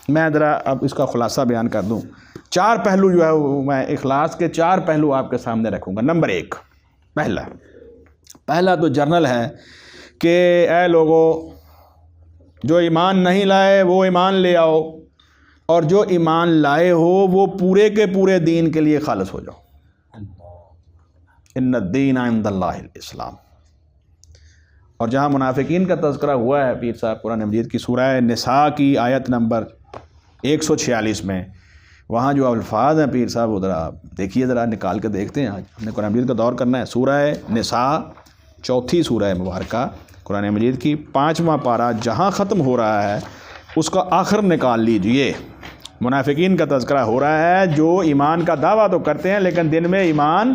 میں ذرا اب اس کا خلاصہ بیان کر دوں. 4 پہلو جو ہے وہ میں اخلاص کے 4 پہلو آپ کے سامنے رکھوں گا. نمبر 1، پہلا تو جرنل ہے کہ اے لوگو جو ایمان نہیں لائے وہ ایمان لے آؤ، اور جو ایمان لائے ہو وہ پورے کے پورے دین کے لیے خالص ہو جاؤ. ان الدین عند اللہ الاسلام. اور جہاں منافقین کا تذکرہ ہوا ہے پیر صاحب قرآن مجید کی سورہ نساء کی آیت نمبر 146 میں، وہاں جو الفاظ ہیں پیر صاحب ادھر آپ دیکھیے، ذرا نکال کے دیکھتے ہیں. آج ہم نے قرآن مجید کا دور کرنا ہے. سورہ نساء، 4تھی سورہ مبارکہ قرآن مجید کی، 5واں پارہ جہاں ختم ہو رہا ہے اس کا آخر نکال لیجئے. منافقین کا تذکرہ ہو رہا ہے جو ایمان کا دعویٰ تو کرتے ہیں لیکن دل میں ایمان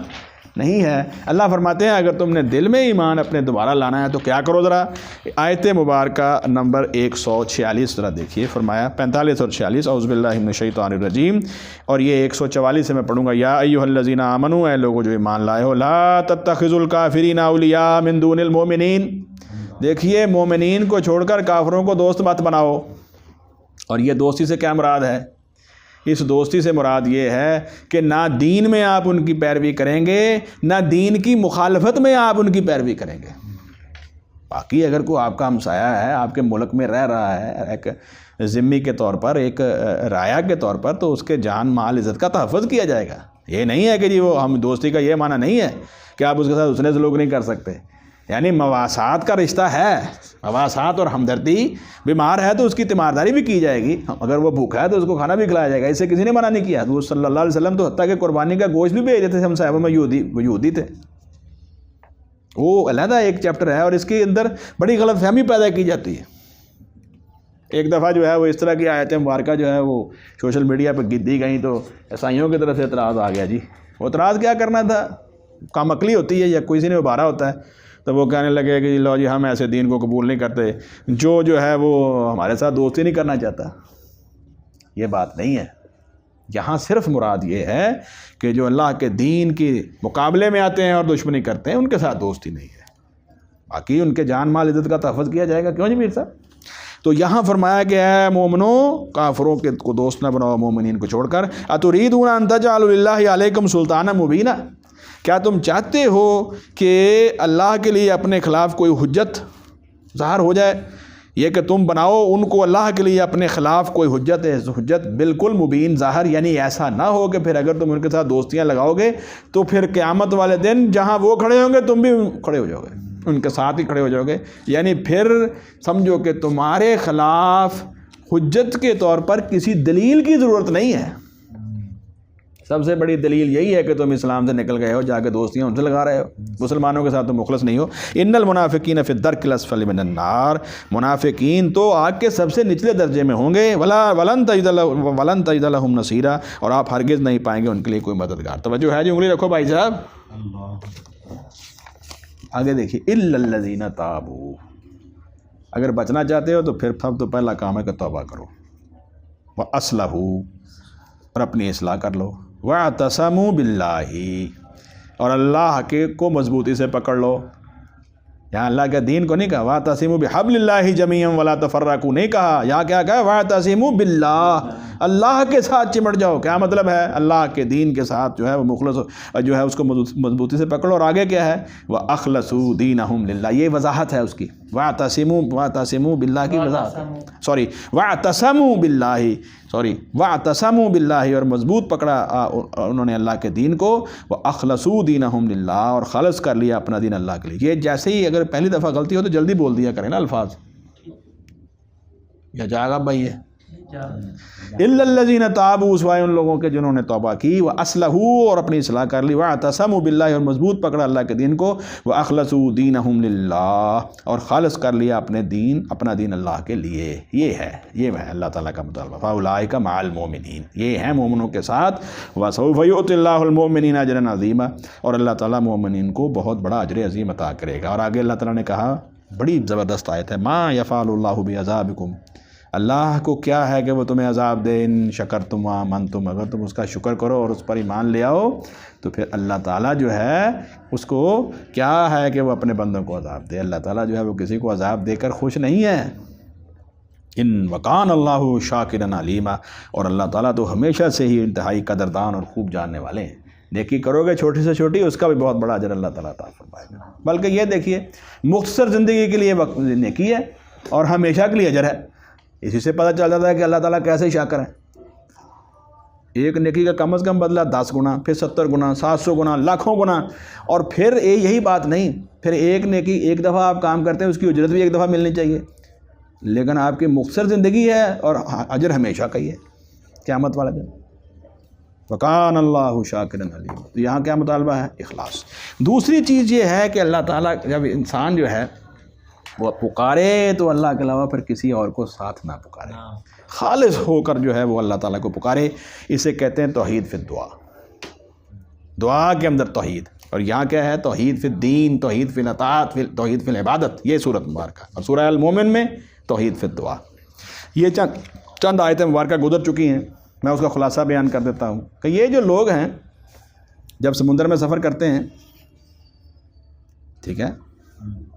نہیں ہے. اللہ فرماتے ہیں اگر تم نے دل میں ایمان اپنے دوبارہ لانا ہے تو کیا کرو. ذرا آیت مبارکہ نمبر 146 ذرا دیکھیے. فرمایا 45 اور 46، اعوذ باللہ من الشیطان الرجیم. اور یہ 144 سے میں پڑھوں گا. یا ایھا الذین آمنوا، اے لوگوں جو ایمان لائے ہو، لا تتخذوا الکافرین اولیاء من دون المؤمنین. دیکھیے مومنین کو چھوڑ کر کافروں کو دوست مت بناؤ. اور یہ دوستی سے کیا مراد ہے؟ اس دوستی سے مراد یہ ہے کہ نہ دین میں آپ ان کی پیروی کریں گے، نہ دین کی مخالفت میں آپ ان کی پیروی کریں گے. باقی اگر کوئی آپ کا ہمسایہ ہے، آپ کے ملک میں رہ رہا ہے ایک ذمی کے طور پر، ایک رعایا کے طور پر، تو اس کے جان مال عزت کا تحفظ کیا جائے گا. یہ نہیں ہے کہ جی وہ ہم دوستی کا یہ معنی نہیں ہے کہ آپ اس کے ساتھ حسن سلوک نہیں کر سکتے. یعنی مواسات کا رشتہ ہے، مواسات اور ہمدردی. بیمار ہے تو اس کی تیمارداری بھی کی جائے گی، اگر وہ بھوکا ہے تو اس کو کھانا بھی کھلایا جائے گا. اسے کسی نے منع نہیں کیا. حضور صلی اللہ علیہ وسلم تو حتیٰ کہ قربانی کا گوشت بھی بھیج دیتے تھے ہم صاحبوں میں. یہودی تھے. وہ علیحدہ ایک چیپٹر ہے اور اس کے اندر بڑی غلط فہمی پیدا کی جاتی ہے. ایک دفعہ جو ہے وہ اس طرح کی آیت مبارکہ جو ہے وہ سوشل میڈیا پہ دی گئیں تو عیسائیوں کی طرف سے اعتراض آ گیا. جی وہ اعتراض کیا کرنا تھا، کام عقلی ہوتی ہے یا کسی نے ابھارا ہوتا ہے تو وہ کہنے لگے کہ لو جی ہم ایسے دین کو قبول نہیں کرتے، جو ہے وہ ہمارے ساتھ دوستی نہیں کرنا چاہتا. یہ بات نہیں ہے. یہاں صرف مراد یہ ہے کہ جو اللہ کے دین کے مقابلے میں آتے ہیں اور دشمنی کرتے ہیں ان کے ساتھ دوستی نہیں ہے. باقی ان کے جان مال عزت کا تحفظ کیا جائے گا. کیوں جی میر صاحب؟ تو یہاں فرمایا کہ اے مومنو کافروں کے کو دوست نہ بناؤ مومنین کو چھوڑ کر. اتریدون ان تجعلوا للہ علیکم سلطانا مبینا، کیا تم چاہتے ہو کہ اللہ کے لیے اپنے خلاف کوئی حجت ظاہر ہو جائے؟ یہ کہ تم بناؤ ان کو اللہ کے لیے اپنے خلاف کوئی حجت ہے، حجت بالکل مبین ظاہر. یعنی ایسا نہ ہو کہ پھر اگر تم ان کے ساتھ دوستیاں لگاؤ گے تو پھر قیامت والے دن جہاں وہ کھڑے ہوں گے تم بھی کھڑے ہو جاؤ گے، ان کے ساتھ ہی کھڑے ہو جاؤ گے. یعنی پھر سمجھو کہ تمہارے خلاف حجت کے طور پر کسی دلیل کی ضرورت نہیں ہے. سب سے بڑی دلیل یہی ہے کہ تم اسلام سے نکل گئے ہو، جا کے دوستیاں ان سے لگا رہے ہو، مسلمانوں کے ساتھ تم مخلص نہیں ہو. ان المنافقین فی الدرک الاسفل من النار، منافقین تو آگ کے سب سے نچلے درجے میں ہوں گے. ولن تجد لهم نصیرا، اور آپ ہرگز نہیں پائیں گے ان کے لیے کوئی مددگار. توجہ ہے جی، انگلی رکھو بھائی صاحب. آگے دیکھیے الا الذین تابوا، اگر بچنا چاہتے ہو تو پھر سب تو پہلا کام ہے کہ توبہ کرو. واصلحوا، اور اپنی اصلاح کر لو. واعتصموا باللہ، اور اللہ کے کو مضبوطی سے پکڑ لو. یہاں اللہ کے دین کو نہیں کہا واعتصموا بحبل اللہ جمیعا ولا تفرقوا، نہیں کہا. یہاں کیا کہا؟ واعتصموا باللہ، اللہ کے ساتھ چمٹ جاؤ. کیا مطلب ہے؟ اللہ کے دین کے ساتھ جو ہے وہ مخلص جو ہے اس کو مضبوطی سے پکڑو. اور آگے کیا ہے؟ وَأَخْلَصُوا دِينَهُمْ لِلَّهِ، یہ وضاحت ہے اس کی. واعتصموا باللہ کی وضاحت، سوری واعتصموا باللہ، اور مضبوط پکڑا انہوں نے اللہ کے دین کو. وَأَخْلَصُوا دِينَهُمْ لِلَّهِ، اور خالص کر لیا اپنا دین اللہ کے لیے. یہ جیسے ہی اگر پہلی دفعہ غلطی ہو تو جلدی بول دیا کریں نا الفاظ. یا جائے گا بھائی ہے الا الذین تابوا، سوائے ان لوگوں کے جنہوں نے توبہ کی. واصلحوا، اور اپنی اصلاح کر لی. واعتصموا باللہ، اور مضبوط پکڑا اللہ کے دین کو. واخلصوا دینہم للہ، اور خالص کر لیا اپنا دین اللہ کے لیے. یہ ہے اللہ تعالیٰ کا مطالبہ. فاولئک مع المؤمنین، یہ ہیں مومنوں کے ساتھ. وسوف یؤتی اللہ المؤمنین اجرا عظیما، اور اللہ تعالیٰ مومنین کو بہت بڑا اجر عظیم عطا کرے گا. اور آگے اللہ تعالیٰ نے کہا، بڑی زبردست آیت ہے، ما یفعل اللہ بعذابکم، اللہ کو کیا ہے کہ وہ تمہیں عذاب دے. ان شکرتم وآمنتم، اگر تم اس کا شکر کرو اور اس پر ایمان لے آؤ تو پھر اللہ تعالیٰ جو ہے اس کو کیا ہے کہ وہ اپنے بندوں کو عذاب دے. اللہ تعالیٰ جو ہے وہ کسی کو عذاب دے کر خوش نہیں ہے. ان وکان اللہ شاکرا علیما، اور اللہ تعالیٰ تو ہمیشہ سے ہی انتہائی قدردان اور خوب جاننے والے ہیں۔ نیکی کرو گے چھوٹی سے چھوٹی، اس کا بھی بہت بڑا اجر اللہ تعالیٰ عطا فرمائے گا۔ بلکہ یہ دیکھیے مختصر زندگی کے لیے وقت نیکی ہے اور ہمیشہ کے لیے اجر ہے۔ اسی سے پتہ چل جاتا ہے کہ اللہ تعالیٰ کیسے شاکر ہے۔ ایک نیکی کا کم از کم بدلہ 10 گنا، پھر 70 گنا، 700 گنا، لاکھوں گنا، اور پھر یہی بات نہیں، پھر ایک نیکی ایک دفعہ آپ کام کرتے ہیں اس کی اجرت بھی ایک دفعہ ملنی چاہیے، لیکن آپ کی مختصر زندگی ہے اور اجر ہمیشہ کا ہی ہے قیامت والا دن۔ وَكَانَ اللَّهُ شَاكِرًا عَلِيمًا۔ تو یہاں کیا مطالبہ ہے؟ اخلاص۔ دوسری چیز یہ ہے کہ اللہ تعالیٰ جب انسان جو ہے وہ پکارے تو اللہ کے علاوہ پھر کسی اور کو ساتھ نہ پکارے، خالص ہو کر جو ہے وہ اللہ تعالیٰ کو پکارے۔ اسے کہتے ہیں توحید فی الدعا، دعا کے اندر توحید۔ اور یہاں کیا ہے؟ توحید فی الدین، توحید فی الاطاعت، توحید فی العبادت، یہ سورۃ مبارکہ۔ اور سورہ المومن میں توحید فی الدعا۔ یہ چند آیتیں مبارکہ گزر چکی ہیں، میں اس کا خلاصہ بیان کر دیتا ہوں کہ یہ جو لوگ ہیں جب سمندر میں سفر کرتے ہیں، ٹھیک ہے،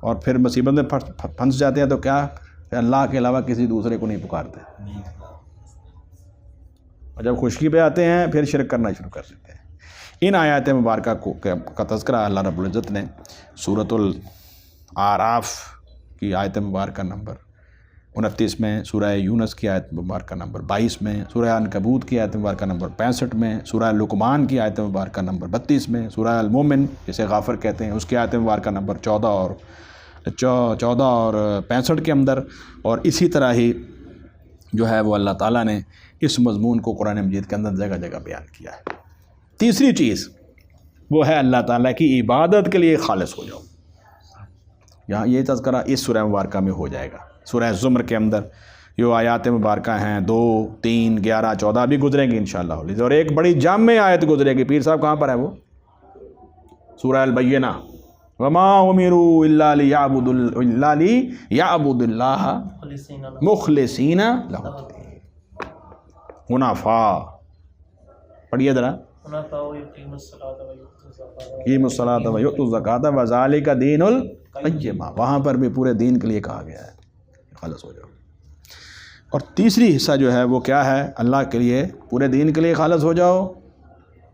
اور پھر مصیبت میں پھنس جاتے ہیں تو کیا؟ کہ اللہ کے علاوہ کسی دوسرے کو نہیں پکارتے، اور جب خشکی پہ آتے ہیں پھر شرک کرنا شروع کر دیتے ہیں۔ ان آیات مبارکہ کا تذکرہ اللہ رب العزت نے سورۃ الاعراف کی آیت مبارکہ نمبر 29 میں، سورہ یونس کی آیت مبارکہ نمبر 22 میں، سورہ عنکبوت کی آیت مبارکہ نمبر 65 میں، سورہ لقمان کی آیت مبارکہ نمبر 32 میں، سورہ المومن جسے غافر کہتے ہیں اس کی آیت مبارکہ نمبر 14 اور 65 کے اندر، اور اسی طرح ہی جو ہے وہ اللہ تعالیٰ نے اس مضمون کو قرآن مجید کے اندر جگہ جگہ بیان کیا ہے۔ تیسری چیز وہ ہے اللہ تعالیٰ کی عبادت کے لیے خالص ہو جاؤ۔ یہاں یہ تذکرہ اس سورہ مبارکہ میں ہو جائے گا۔ سورہ زمر کے اندر جو آیات مبارکہ ہیں 2، 3، 11، 14 بھی گزریں گی انشاءاللہ، اور ایک بڑی جامع آیت گزرے گی۔ پیر صاحب کہاں پر ہے وہ؟ سورہ البینہ، وَمَا أُمِرُوا إِلَّا لِيَعْبُدُوا اللَّهَ مُخْلِصِينَ لَهُ الدِّينَ حنفاء۔ پڑھیے ذرا، يُقِيمُوا الصَّلَاةَ وَيُؤْتُوا الزَّكَاةَ وَذَلِكَ دِينُ الْقَيِّمَةِ۔ وہاں پر بھی پورے دین کے لیے کہا گیا ہے خالص ہو جاؤ۔ اور تیسری حصہ جو ہے وہ کیا ہے؟ اللہ کے لیے، پورے دین کے لیے خالص ہو جاؤ،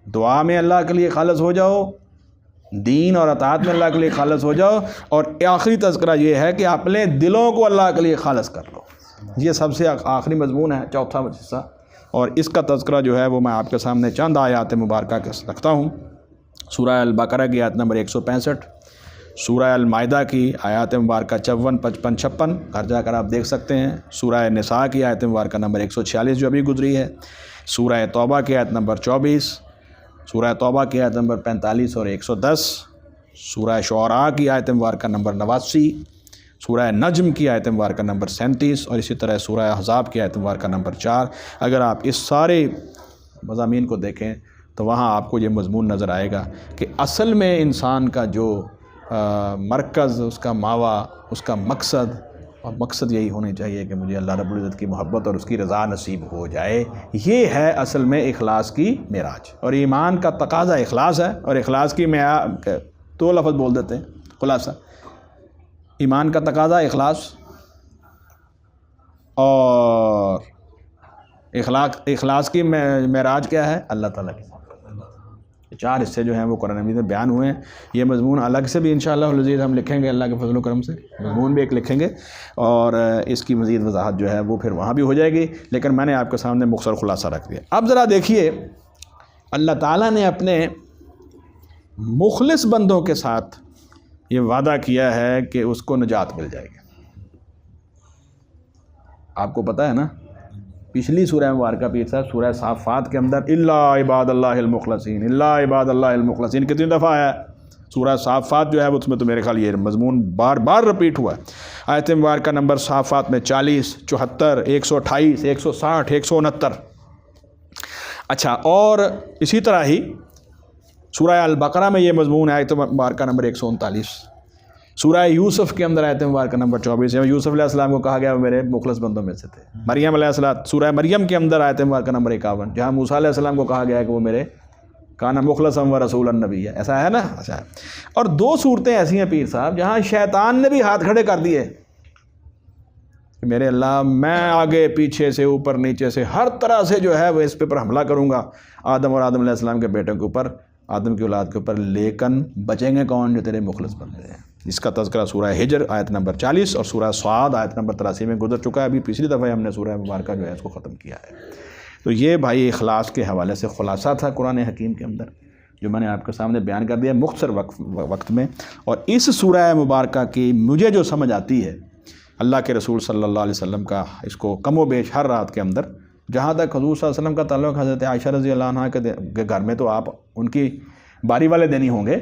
دعا میں اللہ کے لیے خالص ہو جاؤ، دین اور اطاعت میں اللہ کے لیے خالص ہو جاؤ، اور آخری تذکرہ یہ ہے کہ اپنے دلوں کو اللہ کے لیے خالص کر لو۔ یہ سب سے آخری مضمون ہے، چوتھا حصہ، اور اس کا تذکرہ جو ہے وہ میں آپ کے سامنے چند آیات مبارکہ کے رکھتا ہوں۔ سورہ البقرہ کی آیت نمبر 165، سورہ المائدہ کی آیات مبارکہ 54، 55، 56، گھر جا کر آپ دیکھ سکتے ہیں۔ سورہ نساء کی آیت مبارکہ نمبر 146 جو ابھی گزری ہے، سورہ توبہ کی آیت نمبر 24، سورہ توبہ کی آیت نمبر 45 اور 110، سورہ شعراء کی آیت مبارکہ نمبر 89، سورہ نجم کی آیت مبارکہ نمبر 37، اور اسی طرح سورہ احزاب کی آیت مبارکہ نمبر 4۔ اگر آپ اس سارے مضامین کو دیکھیں تو وہاں آپ کو یہ مضمون نظر آئے گا کہ اصل میں انسان کا جو مرکز، اس کا ماوا، اس کا مقصد، اور مقصد یہی ہونے چاہیے کہ مجھے اللہ رب العزت کی محبت اور اس کی رضا نصیب ہو جائے۔ یہ ہے اصل میں اخلاص کی معراج، اور ایمان کا تقاضا اخلاص ہے، اور اخلاص کی دو لفظ بول دیتے ہیں خلاصہ۔ ایمان کا تقاضا اخلاص، اور اخلاص کی معراج کیا ہے؟ اللہ تعالیٰ کی۔ 4 حصے جو ہیں وہ قرآن مجید میں بیان ہوئے ہیں۔ یہ مضمون الگ سے بھی انشاءاللہ العزیز ہم لکھیں گے، اللہ کے فضل و کرم سے مضمون بھی ایک لکھیں گے، اور اس کی مزید وضاحت جو ہے وہ پھر وہاں بھی ہو جائے گی، لیکن میں نے آپ کے سامنے مختصر خلاصہ رکھ دیا۔ اب ذرا دیکھیے، اللہ تعالیٰ نے اپنے مخلص بندوں کے ساتھ یہ وعدہ کیا ہے کہ اس کو نجات مل جائے گی۔ آپ کو پتہ ہے نا، پچھلی سورہ مبارکہ پیر صاحب سورہ صافات کے اندر الا عباد اللہ المخلصین، الا عباد اللہ المخلصین کتنی دفعہ آیا ہے؟ سورہ صافات جو ہے اس میں تو میرے خیال یہ مضمون بار بار رپیٹ ہوا ہے۔ آیت مبارکہ نمبر صافات میں 40، 74، 128، 160، 169۔ اچھا، اور اسی طرح ہی سورہ البقرہ میں یہ مضمون ہے، آیت مبارکہ نمبر 139۔ سورہ یوسف کے اندر آیت مبارکہ نمبر 24 ہے، یوسف علیہ السلام کو کہا گیا وہ میرے مخلص بندوں میں سے تھے۔ مریم علیہ السلام، سورہ مریم کے اندر آیت مبارکہ نمبر 51، جہاں موسیٰ علیہ السلام کو کہا گیا ہے کہ وہ میرے کانا مخلص و رسول النبی ہے، ایسا ہے نا؟ اچھا، اور 2 صورتیں ایسی ہیں پیر صاحب جہاں شیطان نے بھی ہاتھ کھڑے کر دیے کہ میرے اللہ میں آگے پیچھے سے اوپر نیچے سے ہر طرح سے جو ہے وہ اس پہ پر حملہ کروں گا آدم اور آدم علیہ السلام کے بیٹوں کے اوپر، آدم کی اولاد کے اوپر، لیکن بچیں گے کون؟ جو تیرے مخلص بندے ہیں۔ اس کا تذکرہ سورہ ہجر آیت نمبر 40 اور سورہ صاد آیت نمبر 83 میں گزر چکا ہے۔ ابھی پچھلی دفعہ ہم نے سورہ مبارکہ جو ہے اس کو ختم کیا ہے۔ تو یہ بھائی اخلاص کے حوالے سے خلاصہ تھا قرآن حکیم کے اندر، جو میں نے آپ کے سامنے بیان کر دیا مختصر وقت میں۔ اور اس سورہ مبارکہ کی مجھے جو سمجھ آتی ہے، اللہ کے رسول صلی اللہ علیہ وسلم کا اس کو کم و بیش ہر رات کے اندر، جہاں تک حضور صلی اللہ علیہ وسلم کا تعلق حضرت عائشہ رضی اللہ عنہ کے گھر میں تو آپ ان کی باری والے دن ہی ہوں گے،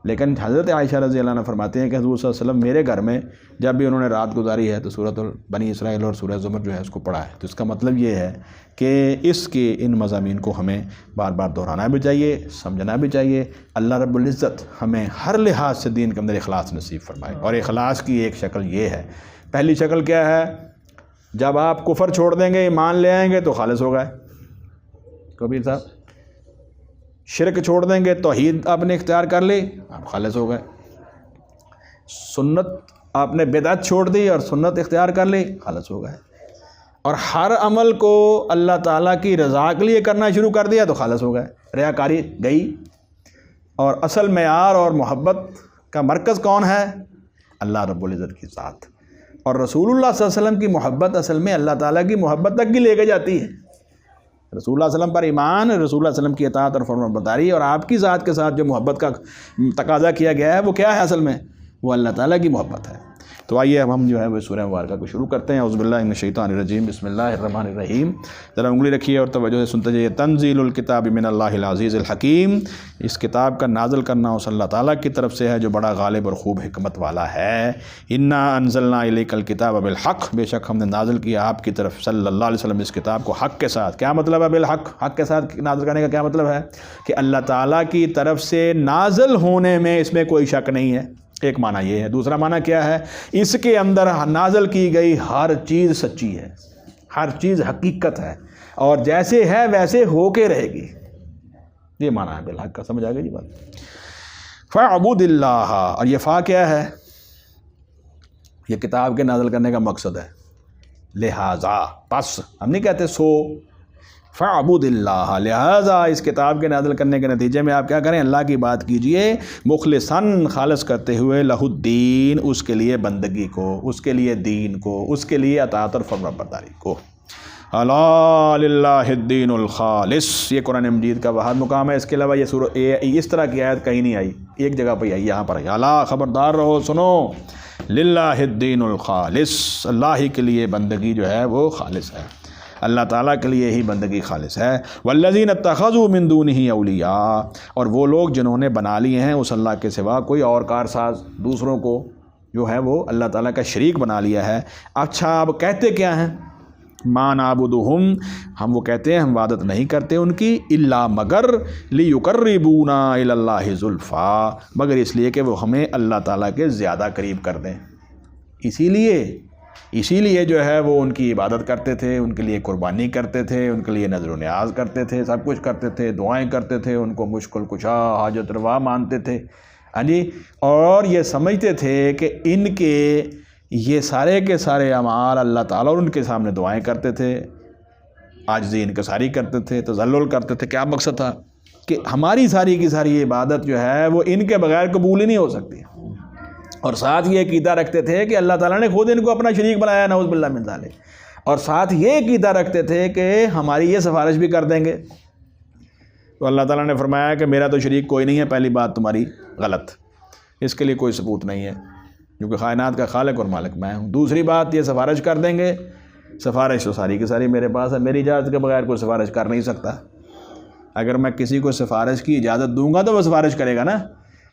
لیکن حضرت عائشہ رضی اللہ عنہ فرماتے ہیں کہ حضور صلی اللہ علیہ وسلم میرے گھر میں جب بھی انہوں نے رات گزاری ہے تو سورۃ بنی اسرائیل اور سورہ زمر جو ہے اس کو پڑھا ہے۔ تو اس کا مطلب یہ ہے کہ اس کے ان مضامین کو ہمیں بار بار دہرانا بھی چاہیے، سمجھنا بھی چاہیے۔ اللہ رب العزت ہمیں ہر لحاظ سے دین کے اندر اخلاص نصیب فرمائے۔ اور اخلاص کی ایک شکل یہ ہے، پہلی شکل کیا ہے؟ جب آپ کفر چھوڑ دیں گے، ایمان لے آئیں گے تو خالص ہو گئے۔ کبیر صاحب، شرک چھوڑ دیں گے، توحید آپ نے اختیار کر لی، آپ خالص ہو گئے۔ سنت آپ نے بدعت چھوڑ دی اور سنت اختیار کر لی، خالص ہو گئے۔ اور ہر عمل کو اللہ تعالیٰ کی رضا کے لیے کرنا شروع کر دیا تو خالص ہو گئے، ریاکاری گئی۔ اور اصل معیار اور محبت کا مرکز کون ہے؟ اللہ رب العزت کی ذات۔ اور رسول اللہ صلی اللہ علیہ وسلم کی محبت اصل میں اللہ تعالیٰ کی محبت تک بھی لے کے جاتی ہے۔ رسول اللہ علیہ وسلم پر ایمان، رسول اللہ علیہ وسلم کی اطاعت اور فرمانبرداری، اور آپ کی ذات کے ساتھ جو محبت کا تقاضا کیا گیا ہے وہ کیا ہے؟ اصل میں وہ اللہ تعالیٰ کی محبت ہے۔ تو آئیے اب ہم جو ہے وہ سورہ مبارکہ کو شروع کرتے ہیں۔ اعوذ باللہ من الشیطان الرجیم، بسم اللہ الرحمن الرحیم۔ ذرا انگلی رکھیے اور توجہ سے سنتے جائیے۔ تنزیل الکتاب من اللہ العزیز الحکیم، اس کتاب کا نازل کرنا اس اللہ تعالیٰ کی طرف سے ہے جو بڑا غالب اور خوب حکمت والا ہے۔ انا انزلنا الیک الکتاب بالحق، بے شک ہم نے نازل کیا آپ کی طرف صلی اللہ علیہ وسلم اس کتاب کو حق کے ساتھ۔ کیا مطلب ہے بالحق؟ حق کے ساتھ نازل کرنے کا کیا مطلب ہے؟ کہ اللہ تعالیٰ کی طرف سے نازل ہونے میں اس میں کوئی شک نہیں ہے، ایک معنی یہ ہے۔ دوسرا معنی کیا ہے؟ اس کے اندر نازل کی گئی ہر چیز سچی ہے، ہر چیز حقیقت ہے، اور جیسے ہے ویسے ہو کے رہے گی۔ یہ معنی ہے بالحق کا، سمجھ آ گئی جی بات؟ فَاعْبُدِ اللَّهَ، اور یہ فا کیا ہے؟ یہ کتاب کے نازل کرنے کا مقصد ہے، لہذا، پس ہم نہیں کہتے سو، فَاعْبُدِ اللَّهَ، لہذا اس کتاب کے نازل کرنے کے نتیجے میں آپ کیا کریں؟ اللہ کی بات کیجئے، مخلصاً، خالص کرتے ہوئے، لہ الدین، اس کے لیے بندگی کو، اس کے لیے دین کو، اس کے لیے اطاعت اور فرمانبرداری کو۔ الا للہ الدین الخالص، یہ قرآن مجید کا بہت مقام ہے۔ اس کے علاوہ یہ اس طرح کی آیت کہیں نہیں آئی، ایک جگہ پہ آئی، یہاں پر آئی۔ الا، خبردار رہو، سنو، للہ الدین الخالص، اللہ ہی کے لیے بندگی جو ہے وہ خالص ہے، اللہ تعالیٰ کے لیے ہی بندگی خالص ہے۔ والذین اتخذوا من دونہ اولیاء، اور وہ لوگ جنہوں نے بنا لیے ہیں اس اللہ کے سوا کوئی اور کارساز، دوسروں کو جو ہے وہ اللہ تعالیٰ کا شریک بنا لیا ہے۔ اچھا، اب کہتے کیا ہیں؟ ما نعبدہم، ہم وہ کہتے ہیں ہم عبادت نہیں کرتے ان کی، الا مگر، لیقربونا الی اللہ زلفیٰ، مگر اس لیے کہ وہ ہمیں اللہ تعالیٰ کے زیادہ قریب کر دیں۔ اسی لیے جو ہے وہ ان کی عبادت کرتے تھے، ان کے لیے قربانی کرتے تھے، ان کے لیے نذر و نیاز کرتے تھے، سب کچھ کرتے تھے، دعائیں کرتے تھے، ان کو مشکل کشا، حاجت روا مانتے تھے، ہاں جی، اور یہ سمجھتے تھے کہ ان کے یہ سارے کے سارے اعمال اللہ تعالیٰ، اور ان کے سامنے دعائیں کرتے تھے، عاجزی انکساری کرتے تھے، تذلل کرتے تھے۔ کیا مقصد تھا؟ کہ ہماری ساری کی ساری عبادت جو ہے وہ ان کے بغیر قبول ہی نہیں ہو سکتی۔ اور ساتھ یہ عقیدہ رکھتے تھے کہ اللہ تعالیٰ نے خود ان کو اپنا شریک بنایا، نعوذ باللہ من ذالک، اور ساتھ یہ عقیدہ رکھتے تھے کہ ہماری یہ سفارش بھی کر دیں گے۔ تو اللہ تعالیٰ نے فرمایا کہ میرا تو شریک کوئی نہیں ہے، پہلی بات تمہاری غلط، اس کے لیے کوئی ثبوت نہیں ہے، کیونکہ کائنات کا خالق اور مالک میں ہوں۔ دوسری بات، یہ سفارش کر دیں گے، سفارش تو ساری کی ساری میرے پاس ہے، میری اجازت کے بغیر کوئی سفارش کر نہیں سکتا۔ اگر میں کسی کو سفارش کی اجازت دوں گا تو وہ سفارش کرے گا نا۔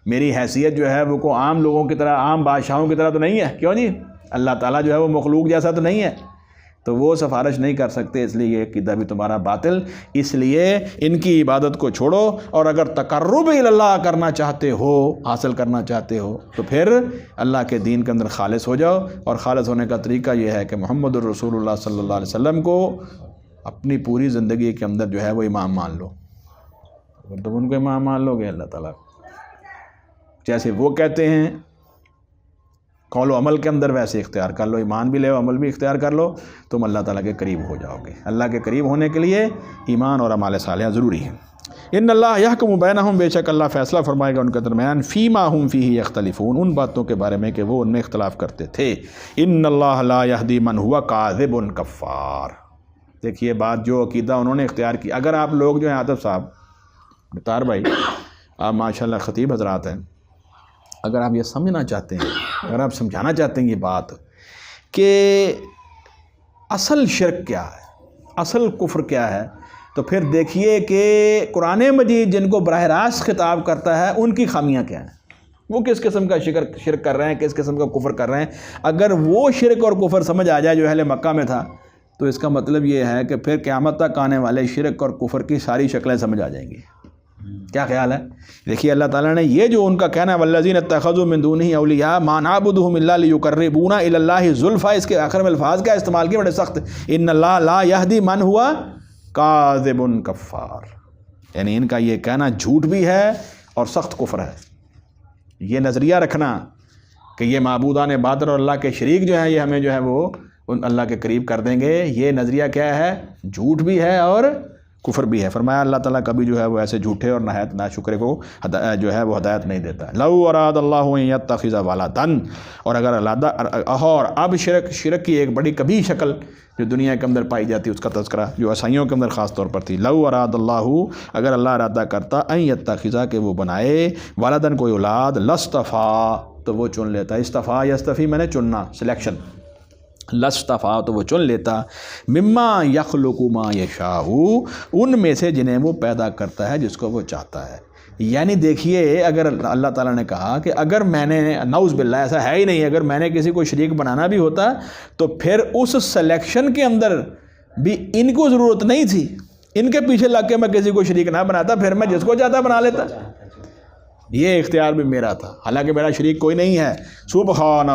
میری حیثیت جو ہے وہ کو عام لوگوں کی طرح، عام بادشاہوں کی طرح تو نہیں ہے، کیوں جی؟ اللہ تعالیٰ جو ہے وہ مخلوق جیسا تو نہیں ہے، تو وہ سفارش نہیں کر سکتے، اس لیے یہ عقیدہ بھی تمہارا باطل۔ اس لیے ان کی عبادت کو چھوڑو، اور اگر تقرب اللہ کرنا چاہتے ہو، حاصل کرنا چاہتے ہو، تو پھر اللہ کے دین کے اندر خالص ہو جاؤ۔ اور خالص ہونے کا طریقہ یہ ہے کہ محمد الرسول اللہ صلی اللہ علیہ وسلم کو اپنی پوری زندگی کے اندر جو ہے وہ امام مان لو۔ اگر تم ان کو امام مان لو گے، اللہ تعالیٰ جیسے وہ کہتے ہیں قول و عمل کے اندر ویسے اختیار کر لو، ایمان بھی لے عمل بھی اختیار کر لو، تم اللہ تعالیٰ کے قریب ہو جاؤ گے۔ اللہ کے قریب ہونے کے لیے ایمان اور اعمال صالحہ ضروری ہیں۔ ان اللہ یحکم بینہم، بے شک اللہ فیصلہ فرمائے گا ان کے درمیان، فیما ہم فیہ یختلفون، ان باتوں کے بارے میں کہ وہ ان میں اختلاف کرتے تھے۔ ان اللہ لا یہدی من ہوا کاذب کفار۔ دیکھیے بات جو عقیدہ انہوں نے اختیار کی، اگر آپ لوگ جو ہیں عاطف صاحب، مختار بھائی، آپ ماشاءاللہ خطیب حضرات ہیں، اگر آپ یہ سمجھنا چاہتے ہیں، اگر آپ سمجھانا چاہتے ہیں یہ بات کہ اصل شرک کیا ہے، اصل کفر کیا ہے، تو پھر دیکھیے کہ قرآن مجید جن کو براہ راست خطاب کرتا ہے ان کی خامیاں کیا ہیں، وہ کس قسم کا شرک کر رہے ہیں، کس قسم کا کفر کر رہے ہیں۔ اگر وہ شرک اور کفر سمجھ آ جائے جو اہل مکہ میں تھا، تو اس کا مطلب یہ ہے کہ پھر قیامت تک آنے والے شرک اور کفر کی ساری شکلیں سمجھ آ جائیں گی۔ کیا خیال ہے؟ دیکھیے اللہ تعالیٰ نے یہ جو ان کا کہنا ہے والذین اتخذوا من دونہ اولیاء ما نعبدهم الا لیقربونا الی اللہ زلفی، اس کے آخر میں الفاظ کا استعمال کیا بڑے سخت، ان اللہ لا یہدی من ہوا کاذب کفار، یعنی ان کا یہ کہنا جھوٹ بھی ہے اور سخت کفر ہے۔ یہ نظریہ رکھنا کہ یہ معبودان باطل اور اللہ کے شریک جو ہیں یہ ہمیں جو ہے وہ اللہ کے قریب کر دیں گے، یہ نظریہ کیا ہے؟ جھوٹ بھی ہے اور کفر بھی ہے۔ فرمایا اللہ تعالیٰ کبھی جو ہے وہ ایسے جھوٹے اور نہایت ناشکرے کو جو ہے وہ ہدایت نہیں دیتا۔ لو اراد اللہ ان یتخذ ولدا، اور اگر اور اب شرک کی ایک بڑی کبھی شکل جو دنیا کے اندر پائی جاتی ہے اس کا تذکرہ جو عیسائیوں کے اندر خاص طور پر تھی۔ لو اراد اللہ، اگر اللہ ارادہ کرتا ان یتخذ کہ وہ بنائے ولدن کوئی اولاد، لاصطفا تو وہ چن لیتا۔ استفا یستفی میں نے چننا، سلیکشن، لاصطفا تو وہ چن لیتا، مما یخلق ما یشاء، ان میں سے جنہیں وہ پیدا کرتا ہے جس کو وہ چاہتا ہے۔ یعنی دیکھیے اگر اللہ تعالیٰ نے کہا کہ اگر میں نے، نعوذ باللہ ایسا ہے ہی نہیں، اگر میں نے کسی کو شریک بنانا بھی ہوتا تو پھر اس سلیکشن کے اندر بھی ان کو ضرورت نہیں تھی، ان کے پیچھے لگ کے میں کسی کو شریک نہ بناتا، پھر میں جس کو چاہتا بنا لیتا، یہ اختیار بھی میرا تھا، حالانکہ میرا شریک کوئی نہیں ہے۔ سبحانہ،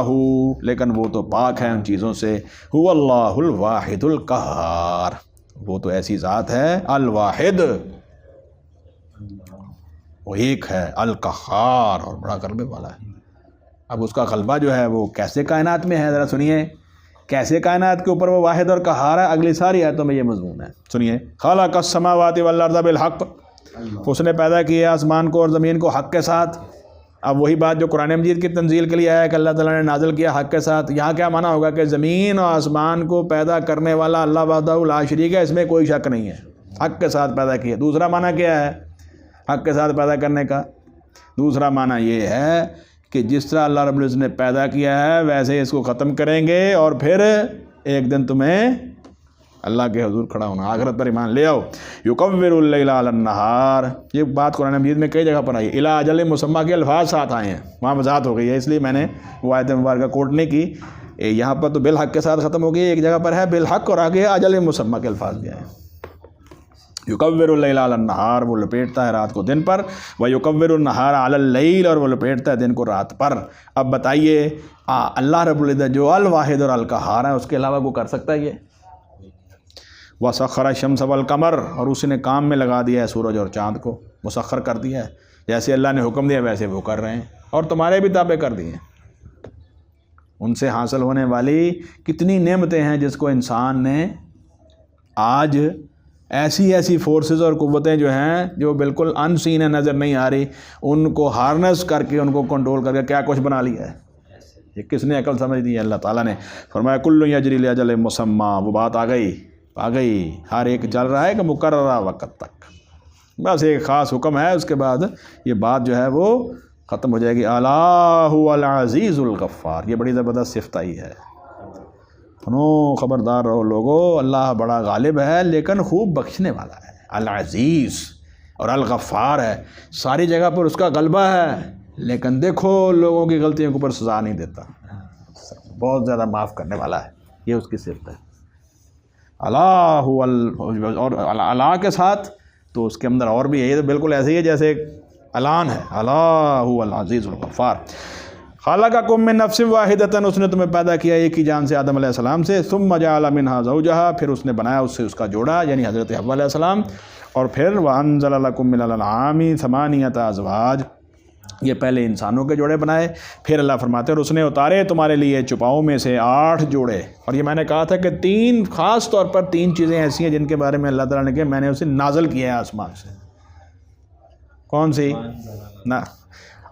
لیکن وہ تو پاک ہے ان چیزوں سے۔ هو اللہ الواحد القہار، وہ تو ایسی ذات ہے الواحد، وہ ایک ہے، القہار، اور بڑا غلبے والا ہے۔ اب اس کا غلبہ جو ہے وہ کیسے کائنات میں ہے، ذرا سنیے، کیسے کائنات کے اوپر وہ واحد اور قہار ہے، اگلی ساری آیتوں میں یہ مضمون ہے۔ سنیے، خلق السماوات والارض بالحق، اس نے پیدا کیا آسمان کو اور زمین کو حق کے ساتھ۔ اب وہی بات جو قرآن مجید کی تنزیل کے لیے ہے کہ اللہ تعالیٰ نے نازل کیا حق کے ساتھ، یہاں کیا معنی ہوگا کہ زمین اور آسمان کو پیدا کرنے والا اللہ وحدہ لا شریک ہے، اس میں کوئی شک نہیں ہے، حق کے ساتھ پیدا کیا۔ دوسرا معنی کیا ہے حق کے ساتھ پیدا کرنے کا؟ دوسرا معنی یہ ہے کہ جس طرح اللہ رب العزت نے پیدا کیا ہے ویسے اس کو ختم کریں گے، اور پھر ایک دن تمہیں اللہ کے حضور کھڑا ہونا، آخرت پر ایمان لے آؤ۔ یکور اللیل علی النہار، یہ بات قرآن مجید میں کئی جگہ پر آئی ہے، الی اجل مسمی کے الفاظ ساتھ آئے ہیں، وہاں وضاحت ہو گئی ہے، اس لیے میں نے وہ آیت مبارکہ کوٹ نہیں کی۔ یہاں پر تو بالحق کے ساتھ ختم ہو گئی، ایک جگہ پر ہے بالحق اور آگے اجل مسمی کے الفاظ بھی ہیں۔ یکور اللیل علی النہار، وہ لپیٹتا ہے رات کو دن پر، ویکور النہار علی اللیل، اور وہ لپیٹتا ہے دن کو رات پر۔ اب بتائیے اللہ رب العزت جو الواحد اور القہار ہے اس کے علاوہ وہ کر سکتا ہے یہ؟ وسخر الشمس والقمر، اور اس نے کام میں لگا دیا ہے سورج اور چاند کو، مسخر کر دیا ہے، جیسے اللہ نے حکم دیا ویسے وہ کر رہے ہیں، اور تمہارے بھی تابع کر دیے ہیں۔ ان سے حاصل ہونے والی کتنی نعمتیں ہیں جس کو انسان نے آج ایسی فورسز اور قوتیں جو ہیں جو بالکل ان سین ہے، نظر نہیں آ رہی، ان کو ہارنس کر کے ان کو کنٹرول کر کے کیا کچھ بنا لیا ہے۔ یہ کس نے عقل سمجھ دی ہے؟ اللہ تعالیٰ نے فرمایا کل یجری لاجل مسمی، وہ بات آ گئی، ہر ایک چل رہا ہے کہ مقررہ وقت تک، بس ایک خاص حکم ہے، اس کے بعد یہ بات جو ہے وہ ختم ہو جائے گی۔ اللہ العزیز الغفار، یہ بڑی زبردست صفت آئی ہے۔ خبردار رہو لوگو، اللہ بڑا غالب ہے لیکن خوب بخشنے والا ہے، العزیز اور الغفار ہے، ساری جگہ پر اس کا غلبہ ہے، لیکن دیکھو لوگوں کی غلطیوں کے اوپر سزا نہیں دیتا، بہت زیادہ معاف کرنے والا ہے، یہ اس کی صفت ہے۔ اللہ اور اللہ کے ساتھ تو اس کے اندر اور بھی ہے، یہ تو بالکل ایسے ہی ہے جیسے اعلان ہے، اللہ العزیز الغفار۔ خلقکم من نفس واحدۃ، اس نے تمہیں پیدا کیا ایک ہی جان سے، آدم علیہ السلام سے، ثم جعل منها زوجها، پھر اس نے بنایا اس سے اس کا جوڑا یعنی حضرت حوا علیہ السلام، اور پھر وانزل لکم من الانعام ثمانیۃ ازواج، یہ پہلے انسانوں کے جوڑے بنائے، پھر اللہ فرماتے ہیں اور اس نے اتارے تمہارے لیے چپاؤں میں سے 8 جوڑے۔ اور یہ میں نے کہا تھا کہ 3 خاص طور پر 3 چیزیں ایسی ہیں جن کے بارے میں اللہ تعالیٰ نے کہا میں نے اسے نازل کیا ہے آسمان سے۔ کون سی؟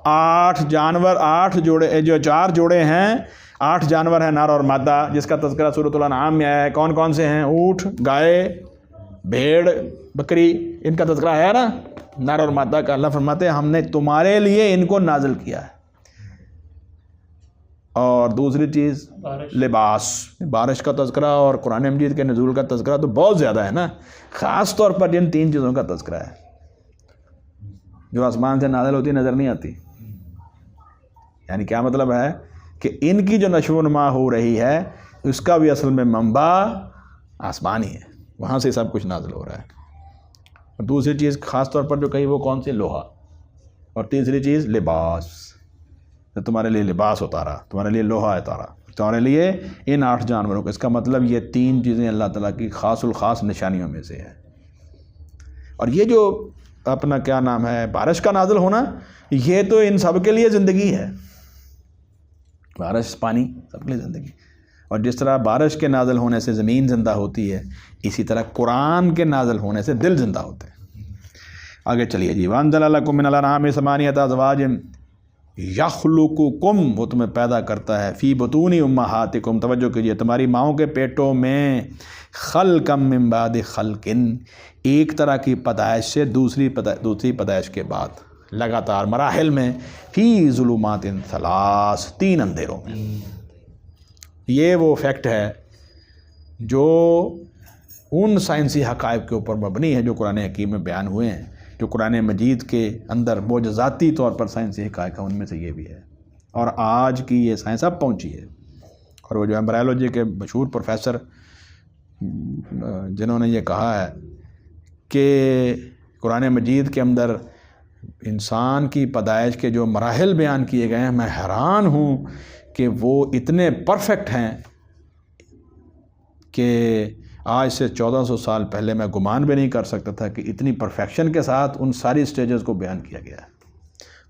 8 جانور، 8 جوڑے، جو 4 جوڑے ہیں، 8 جانور ہیں نر اور مادہ، جس کا تذکرہ سورۃ الانعام میں آیا ہے۔ کون کون سے ہیں؟ اونٹ، گائے، بھیڑ، بکری، ان کا تذکرہ ہے نا، نر اور مادہ کا۔ اللہ فرماتے ہیں ہم نے تمہارے لیے ان کو نازل کیا ہے۔ اور دوسری چیز لباس، بارش کا تذکرہ اور قرآن مجید کے نزول کا تذکرہ تو بہت زیادہ ہے نا، خاص طور پر جن 3 چیزوں کا تذکرہ ہے جو آسمان سے نازل ہوتی نظر نہیں آتی۔ یعنی کیا مطلب ہے کہ ان کی جو نشو و نما ہو رہی ہے اس کا بھی اصل میں منبع آسمان ہی ہے، وہاں سے سب کچھ نازل ہو رہا ہے۔ اور دوسری چیز خاص طور پر جو کہی وہ کون سی؟ لوہا۔ اور تیسری چیز لباس، تو تمہارے لیے لباس اتارا، تمہارے لیے لوہا اتارا، تمہارے لیے ان 8 جانوروں کو۔ اس کا مطلب یہ 3 چیزیں اللہ تعالیٰ کی خاص الخاص نشانیوں میں سے ہے۔ اور یہ جو اپنا کیا نام ہے بارش کا نازل ہونا، یہ تو ان سب کے لیے زندگی ہے۔ بارش، پانی، سب کے لیے زندگی۔ اور جس طرح بارش کے نازل ہونے سے زمین زندہ ہوتی ہے، اسی طرح قرآن کے نازل ہونے سے دل زندہ ہوتے ہیں۔ آگے چلیے جی، وَأَنزَلَ لَكُم مِّنَ الْأَنْعَامِ ثَمَانِيَةَ أَزْوَاجٍ يَخْلُقُكُم، وہ تمہیں پیدا کرتا ہے، فِي بُطُونِ أُمَّهَاتِكُم، توجہ کیجیے، تمہاری ماؤں کے پیٹوں میں، خَلْقًا مِّن بَعْدِ خَلْقٍ، ایک طرح کی پیدائش سے دوسری پیدائش کے بعد، لگاتار مراحل میں، فی ظلمات 3، 3 اندھیروں میں۔ یہ وہ فیکٹ ہے جو ان سائنسی حقائق کے اوپر مبنی ہے جو قرآن حکیم میں بیان ہوئے ہیں، جو قرآن مجید کے اندر معجزاتی طور پر سائنسی حقائق ہیں، ان میں سے یہ بھی ہے۔ اور آج کی یہ سائنس اب پہنچی ہے۔ اور وہ جو ایمبرائیولوجی کے مشہور پروفیسر جنہوں نے یہ کہا ہے کہ قرآن مجید کے اندر انسان کی پیدائش کے جو مراحل بیان کیے گئے ہیں، میں حیران ہوں کہ وہ اتنے پرفیکٹ ہیں کہ آج سے 1400 سال پہلے میں گمان بھی نہیں کر سکتا تھا کہ اتنی پرفیکشن کے ساتھ ان ساری سٹیجز کو بیان کیا گیا ہے۔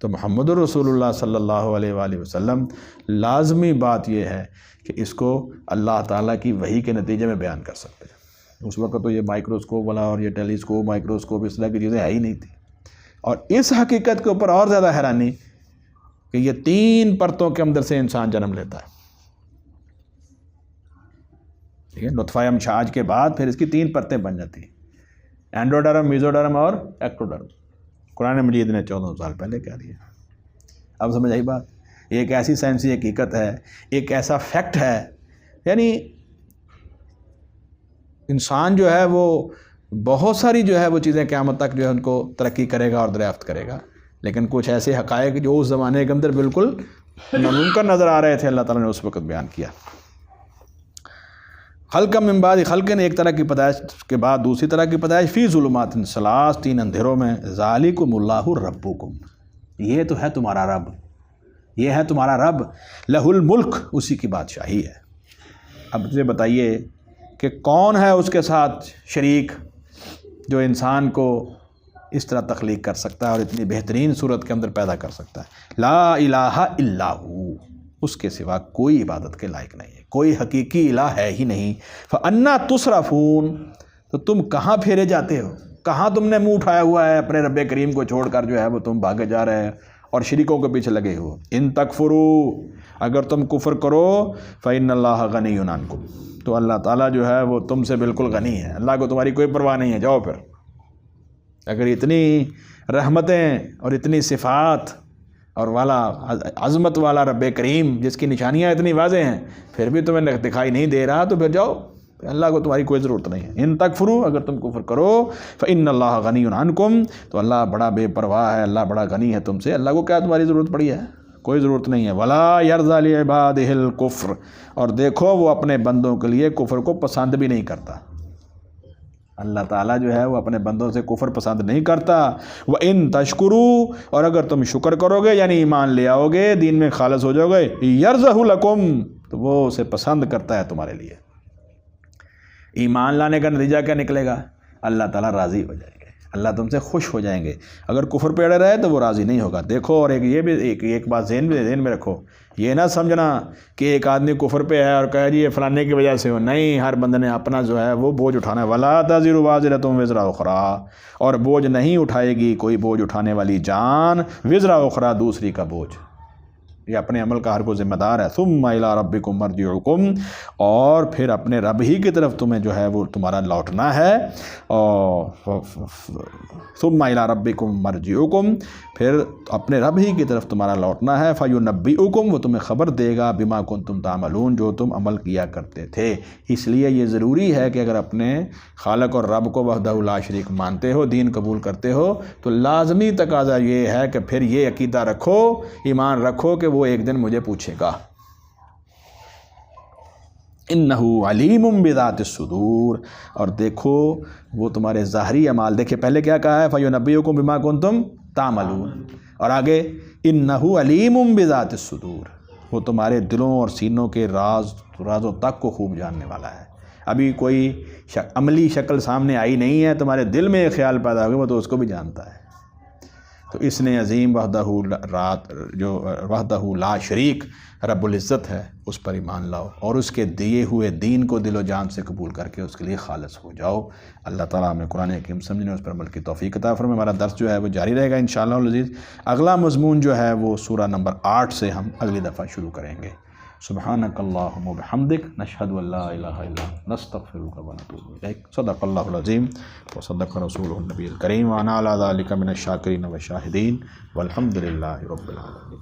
تو محمد الرسول اللہ صلی اللہ علیہ وآلہ وسلم، لازمی بات یہ ہے کہ اس کو اللہ تعالیٰ کی وحی کے نتیجے میں بیان کر سکتے ہیں۔ اس وقت تو یہ مائکروسکوپ والا اور یہ ٹیلیسکوپ، مائکروسکوپ، اس طرح کی چیزیں ہے ہی نہیں تھی۔ اور اس حقیقت کے اوپر اور زیادہ حیرانی کہ یہ 3 پرتوں کے اندر سے انسان جنم لیتا ہے۔ ٹھیک ہے، نطفہ امشاج کے بعد پھر اس کی 3 پرتیں بن جاتی ہیں، اینڈوڈرم، میزوڈرم اور ایکٹوڈرم۔ قرآن مجید نے 1400 سال پہلے کہہ دیا۔ اب سمجھ آئی بات؟ یہ ایک ایسی سائنسی حقیقت ہے، ایک ایسا فیکٹ ہے، یعنی انسان جو ہے وہ بہت ساری جو ہے وہ چیزیں قیامت تک جو ہے ان کو ترقی کرے گا اور دریافت کرے گا، لیکن کچھ ایسے حقائق جو اس زمانے کے اندر بالکل ناممکن نظر آ رہے تھے، اللہ تعالیٰ نے اس وقت بیان کیا۔ خلق من بعد خلق، ایک طرح کی پیدائش کے بعد دوسری طرح کی پیدائش، فی ظلمات 3 اندھیروں میں، ذالکم اللہ ربکم، یہ تو ہے تمہارا رب، یہ ہے تمہارا رب، لہ الملک، اسی کی بادشاہی ہے۔ اب مجھے بتائیے کہ کون ہے اس کے ساتھ شریک جو انسان کو اس طرح تخلیق کر سکتا ہے اور اتنی بہترین صورت کے اندر پیدا کر سکتا ہے؟ لا الہ الا ہو، اس کے سوا کوئی عبادت کے لائق نہیں ہے، کوئی حقیقی الہ ہے ہی نہیں۔ فَأَنَّا تُصْرَفُونَ، تو تم کہاں پھیرے جاتے ہو؟ کہاں تم نے منہ اٹھایا ہوا ہے اپنے رب کریم کو چھوڑ کر جو ہے وہ تم بھاگے جا رہے ہیں اور شریکوں کے پیچھے لگے ہو؟ ان تکفروا، اگر تم کفر کرو، فإن اللہ غنی عنکم، تو اللہ تعالیٰ جو ہے وہ تم سے بالکل غنی ہے، اللہ کو تمہاری کوئی پرواہ نہیں ہے، جاؤ پھر۔ اگر اتنی رحمتیں اور اتنی صفات اور والا عظمت والا رب کریم جس کی نشانیاں اتنی واضح ہیں پھر بھی تمہیں دکھائی نہیں دے رہا، تو پھر جاؤ، اللہ کو تمہاری کوئی ضرورت نہیں ہے۔ ان تکفروا، اگر تم کفر کرو، فإن اللہ غنی عنکم، تو اللہ بڑا بے پرواہ ہے، اللہ بڑا غنی ہے تم سے، اللہ کو کیا تمہاری ضرورت پڑی ہے؟ کوئی ضرورت نہیں ہے۔ ولا یرضی لعبادہ الکفر، اور دیکھو وہ اپنے بندوں کے لیے کفر کو پسند بھی نہیں کرتا، اللہ تعالیٰ جو ہے وہ اپنے بندوں سے کفر پسند نہیں کرتا۔ وَإِن تَشْكُرُوا، اور اگر تم شکر کرو گے یعنی ایمان لے آؤ گے، دین میں خالص ہو جاؤ گے، يَرْضَهُ لَكُمْ، تو وہ اسے پسند کرتا ہے تمہارے لیے۔ ایمان لانے کا نتیجہ کیا نکلے گا؟ اللہ تعالیٰ راضی ہو جائے گا، اللہ تم سے خوش ہو جائیں گے۔ اگر کفر پہ اڑے رہے تو وہ راضی نہیں ہوگا۔ دیکھو، اور ایک بات ذہن میں رکھو، یہ نہ سمجھنا کہ ایک آدمی کفر پہ ہے اور کہہ جی یہ فلانے کی وجہ سے ہو، نہیں، ہر بندے نے اپنا جو ہے وہ بوجھ اٹھانا ہے۔ وَلَا تَزِرُ وَازِرَةٌ وِزْرَ أُخْرَىٰ، اور بوجھ نہیں اٹھائے گی کوئی بوجھ اٹھانے والی جان وزرا اخرى، دوسری کا بوجھ، یہ اپنے عمل کا ہر کوئی ذمہ دار ہے۔ ثُمَّ إِلَىٰ رَبِّكُمْ مَرْجِعُكُمْ، اور پھر اپنے رب ہی کی طرف تمہیں جو ہے وہ تمہارا لوٹنا ہے۔ اور ثُمَّ إِلَىٰ رَبِّكُمْ مَرْجِعُكُمْ، پھر اپنے رب ہی کی طرف تمہارا لوٹنا ہے۔ فَيُنَبِّئُكُمْ، وہ تمہیں خبر دے گا، بِمَا كُنتُمْ تَعْمَلُونَ، جو تم عمل کیا کرتے تھے۔ اس لیے یہ ضروری ہے کہ اگر اپنے خالق اور رب کو وحدہ لا شریک مانتے ہو، دین قبول کرتے ہو، تو لازمی تقاضا یہ ہے کہ پھر یہ عقیدہ رکھو، ایمان رکھو کہ وہ ایک دن مجھے پوچھے گا۔ انہ علیم بذات الصدور، اور دیکھو وہ تمہارے ظاہری اعمال، دیکھیں پہلے کیا کہا ہے، فَيُنَبِّئُكُم بِمَا كُنتُم تَعْمَلُونَ، اور آگے انہ علیم بذات الصدور، وہ تمہارے دلوں اور سینوں کے رازوں تک کو خوب جاننے والا ہے۔ ابھی کوئی عملی شکل سامنے آئی نہیں ہے، تمہارے دل میں ایک خیال پیدا ہوگا، وہ تو اس کو بھی جانتا ہے۔ تو اس نے عظیم وحدہ لا شریک رب العزت ہے، اس پر ایمان لاؤ اور اس کے دیے ہوئے دین کو دل و جان سے قبول کر کے اس کے لیے خالص ہو جاؤ۔ اللہ تعالیٰ ہمیں قرآن حکیم سمجھنے اور اس پر عمل کی توفیق عطا فرمائے۔ ہمارا درس جو ہے وہ جاری رہے گا انشاءاللہ العزیز۔ اگلا مضمون جو ہے وہ سورہ نمبر 8 سے ہم اگلی دفعہ شروع کریں گے۔ سبحانک اللہم و بحمدک، نشہد ان لا الہ الا انت، نستغفرک و نتوب الیک۔ صدق اللہ العظیم و صدق رسولہ النبی الکریم، وانا علی ذلک من الشاکرین والشاہدین، والحمد للہ رب العالمین۔